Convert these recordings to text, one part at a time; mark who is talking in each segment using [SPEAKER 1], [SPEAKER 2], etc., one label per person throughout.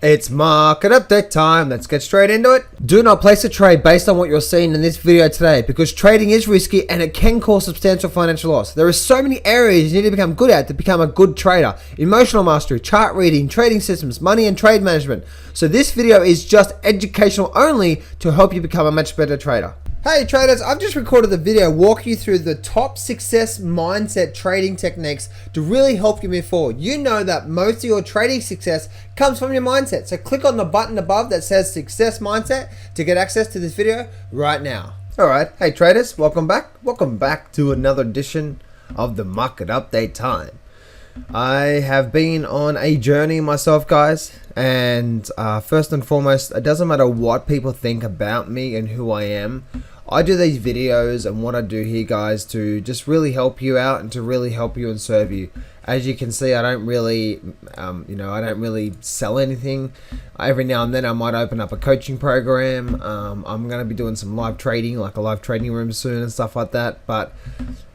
[SPEAKER 1] It's market update time. Let's get straight into it. Do not place a trade based on what you're seeing in this video today, because trading is risky and it can cause substantial financial loss. There are so many areas you need to become good at to become a good trader. Emotional mastery, chart reading, trading systems, money and trade management. So this video is just educational only to help you become a much better trader. Hey traders, I've just recorded the video walking you through the top success mindset trading techniques to really help you move forward. You know that most of your trading success comes from your mindset. So click on the button above that says success mindset to get access to this video right now. Alright, hey traders, welcome back. Welcome back to another edition of the market update time. I have been on a journey myself, guys, and first and foremost, it doesn't matter what people think about me and who I am. I do these videos and what I do here, guys, to just really help you out and to really help you and serve you. As you can see, I don't really, I don't really sell anything. Every now and then I might open up a coaching program. I'm going to be doing some live trading, like a live trading room soon and stuff like that. But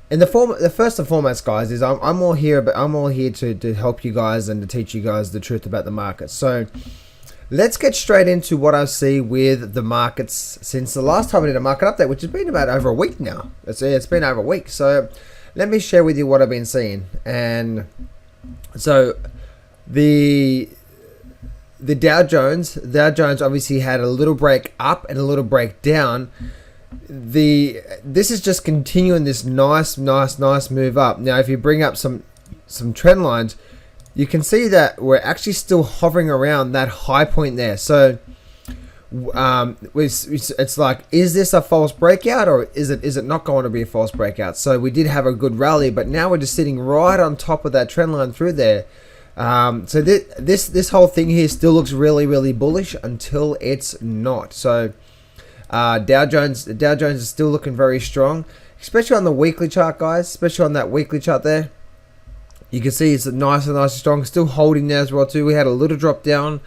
[SPEAKER 1] in the first and foremost, guys, is I'm all here to help you guys and to teach you guys the truth about the market. So let's get straight into what I see with the markets since the last time I did a market update, which has been about over a week now. It's been over a week. So let me share with you what I've been seeing. And so the Dow Jones obviously had a little break up and a little break down. This is just continuing this nice move up. Now if you bring up some trend lines, you can see that we're actually still hovering around that high point there. So it's like, is this a false breakout or is it not going to be a false breakout? So we did have a good rally, but now we're just sitting right on top of that trend line through there. So this whole thing here still looks really bullish until it's not. So Dow Jones is still looking very strong, especially on the weekly chart, guys. Especially on that weekly chart there, you can see it's nice and strong, still holding there as well too. We had a little drop down,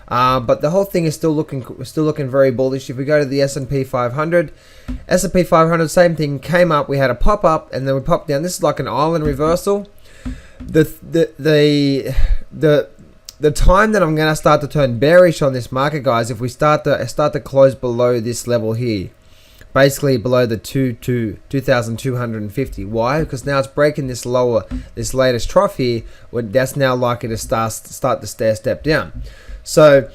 [SPEAKER 1] but the whole thing is still looking very bullish. If we go to the S&P 500, same thing, came up. We had a pop up and then we popped down. This is like an island reversal. The time that I'm going to start to turn bearish on this market, guys, if we start to close below this level here, basically below the 2,250. Why? Because now it's breaking this latest trough here. That's now likely to start to step down. So,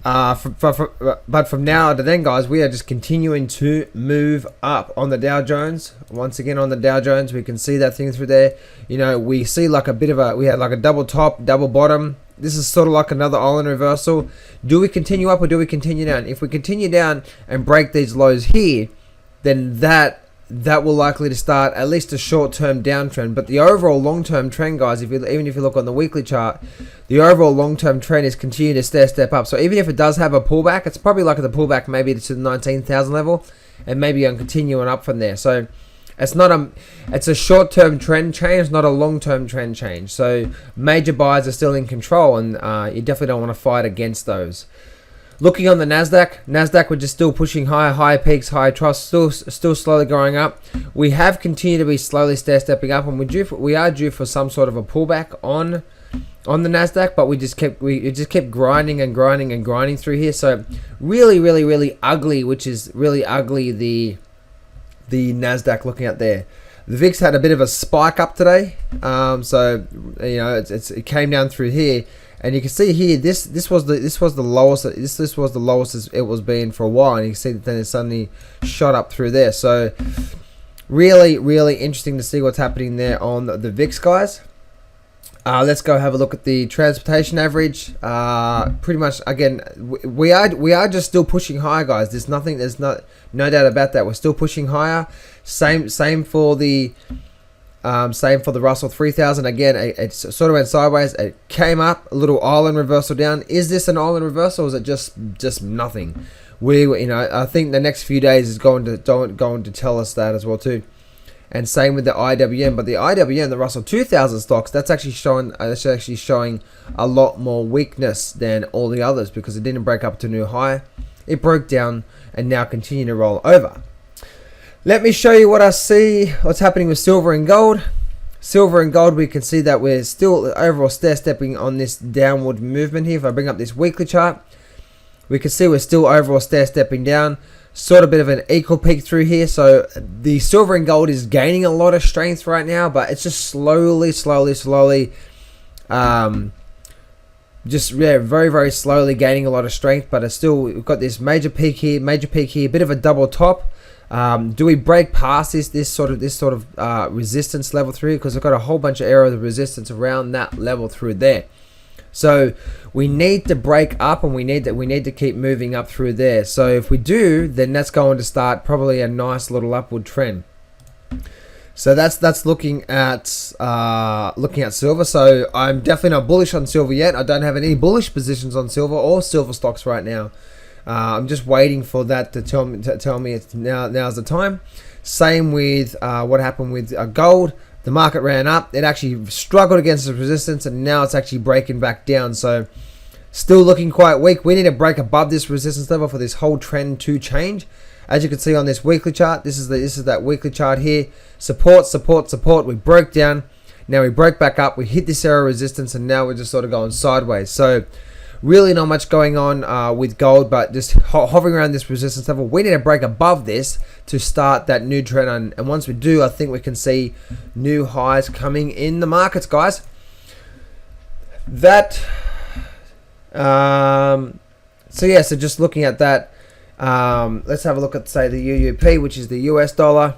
[SPEAKER 1] but from now to then, guys, we are just continuing to move up on the Dow Jones. Once again, on the Dow Jones, we can see that thing through there. You know, we see like we had like a double top, double bottom. This is sort of like another island reversal. Do we continue up or do we continue down? If we continue down and break these lows here, then that will likely to start at least a short-term downtrend. But the overall long-term trend, guys, even if you look on the weekly chart, the overall long-term trend is continuing to step up. So even if it does have a pullback, it's probably like the pullback maybe to the 19,000 level, and maybe on continuing up from there. So it's a short-term trend change, not a long-term trend change. So major buyers are still in control, and you definitely don't want to fight against those. Looking on the Nasdaq, we're just still pushing higher peaks, higher troughs, still slowly going up. We have continued to be slowly stepping up, and we are due for some sort of a pullback on the Nasdaq, but we just kept grinding and grinding through here. So really ugly, which is really ugly. The Nasdaq looking at there. The VIX had a bit of a spike up today, so you know it came down through here, and you can see here this was the lowest it was been for a while, and you can see that then it suddenly shot up through there. So really interesting to see what's happening there on the VIX, guys. Let's go have a look at the transportation average. Pretty much again, we are just still pushing higher, guys. There's no doubt about that. We're still pushing higher. Same for the Russell 3000. Again, it sort of went sideways. It came up, a little island reversal down. Is this an island reversal, or is it just nothing? I think the next few days is going to tell us that as well too. And same with the IWM, but the IWM, the Russell 2000 stocks, that's actually showing a lot more weakness than all the others because it didn't break up to a new high. It broke down and now continue to roll over. Let me show you what I see, what's happening with silver and gold. Silver and gold, we can see that we're still overall stair-stepping on this downward movement here. If I bring up this weekly chart, we can see we're still overall stair-stepping down. Sort of bit of an equal peak through here. So the silver and gold is gaining a lot of strength right now, but it's just slowly, very, very slowly gaining a lot of strength. But it's still, we've got this major peak here, bit of a double top. Do we break past this sort of resistance level through? Because we've got a whole bunch of area of resistance around that level through there. So we need to break up, and we need to keep moving up through there. So if we do, then that's going to start probably a nice little upward trend. So that's looking at silver. So I'm definitely not bullish on silver yet. I don't have any bullish positions on silver or silver stocks right now. I'm just waiting for that to tell me it's now's the time. Same with what happened with gold. The market ran up. It actually struggled against the resistance, and now it's actually breaking back down. So still looking quite weak. We need to break above this resistance level for this whole trend to change. As you can see on this weekly chart, this is that weekly chart here. Support. We broke down. Now we broke back up. We hit this area of resistance, and now we're just sort of going sideways. So really not much going on with gold, but just hovering around this resistance level. We need to break above this to start that new trend. And once we do, I think we can see new highs coming in the markets, guys. So just looking at that, let's have a look at, say, the UUP, which is the US dollar.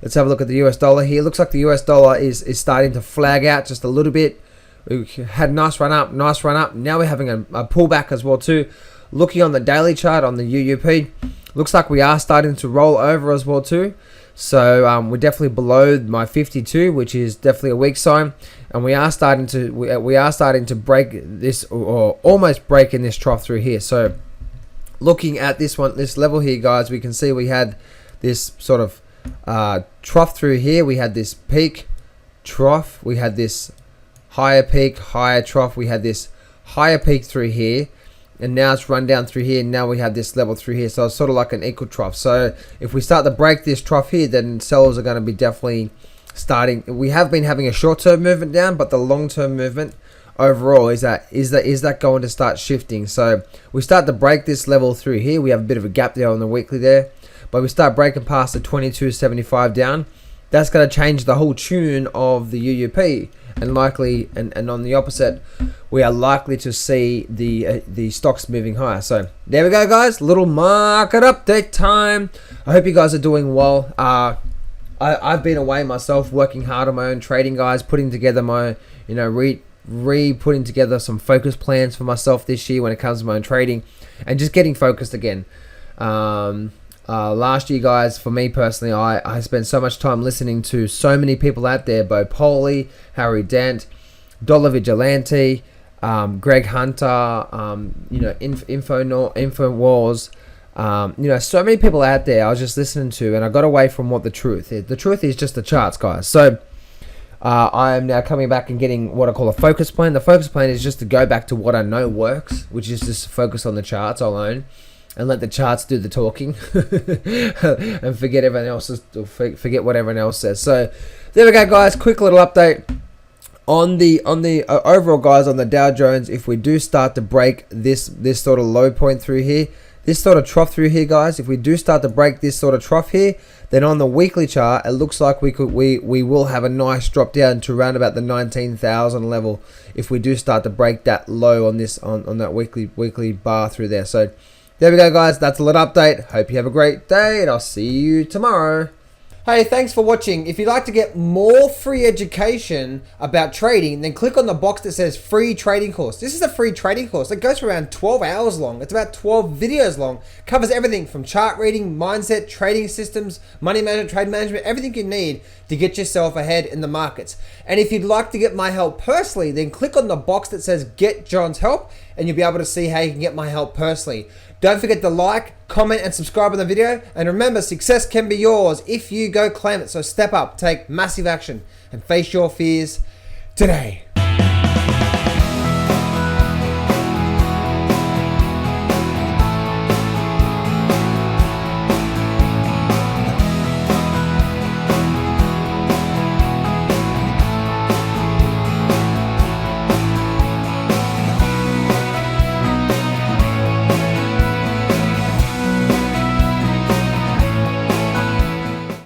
[SPEAKER 1] Let's have a look at the US dollar here. Looks like the US dollar is starting to flag out just a little bit. We had a nice run up. Now we're having a pullback as well too. Looking on the daily chart on the UUP, looks like we are starting to roll over as well too. So we're definitely below my 52, which is definitely a weak sign. And we are starting to break this, or almost breaking this trough through here. So looking at this level here, guys, we can see we had this sort of trough through here. We had this peak, trough. We had this higher peak, higher trough. We had this higher peak through here, and now it's run down through here. And now we have this level through here. So it's sort of like an equal trough. So if we start to break this trough here, then sellers are going to be definitely starting. We have been having a short-term movement down, but the long-term movement overall is that going to start shifting. So we start to break this level through here. We have a bit of a gap there on the weekly there, but we start breaking past the 22.75 down. That's going to change the whole tune of the UUP. And likely, and on the opposite, we are likely to see the stocks moving higher. So there we go, guys. Little market update time. I hope you guys are doing well. I've been away myself, working hard on my own trading, guys, putting together my, putting together some focus plans for myself this year when it comes to my own trading, and just getting focused again. Last year, guys, for me personally, I spent so much time listening to so many people out there: Bo Poley, Harry Dent, Dollar Vigilante, Greg Hunter, InfoWars. So many people out there I was just listening to, and I got away from what the truth is. The truth is just the charts, guys. So I am now coming back and getting what I call a focus plan. The focus plan is just to go back to what I know works, which is just focus on the charts alone, and let the charts do the talking, and forget what everyone else says. So there we go, guys. Quick little update on the overall, guys, on the Dow Jones. If we do start to break this sort of low point through here, this sort of trough through here, guys, if we do start to break this sort of trough here, then on the weekly chart, it looks like we will have a nice drop down to around about the 19,000 level if we do start to break that low on this on that weekly bar through there. So there we go, guys. That's a little update. Hope you have a great day, and I'll see you tomorrow. Hey, thanks for watching. If you'd like to get more free education about trading, then click on the box that says free trading course. This is a free trading course. It goes for around 12 hours long. It's about 12 videos long. Covers everything from chart reading, mindset, trading systems, money management, trade management, everything you need to get yourself ahead in the markets. And if you'd like to get my help personally, then click on the box that says get John's help, and you'll be able to see how you can get my help personally. Don't forget to like, comment, and subscribe on the video. And remember, success can be yours if you go claim it. So step up, take massive action, and face your fears today.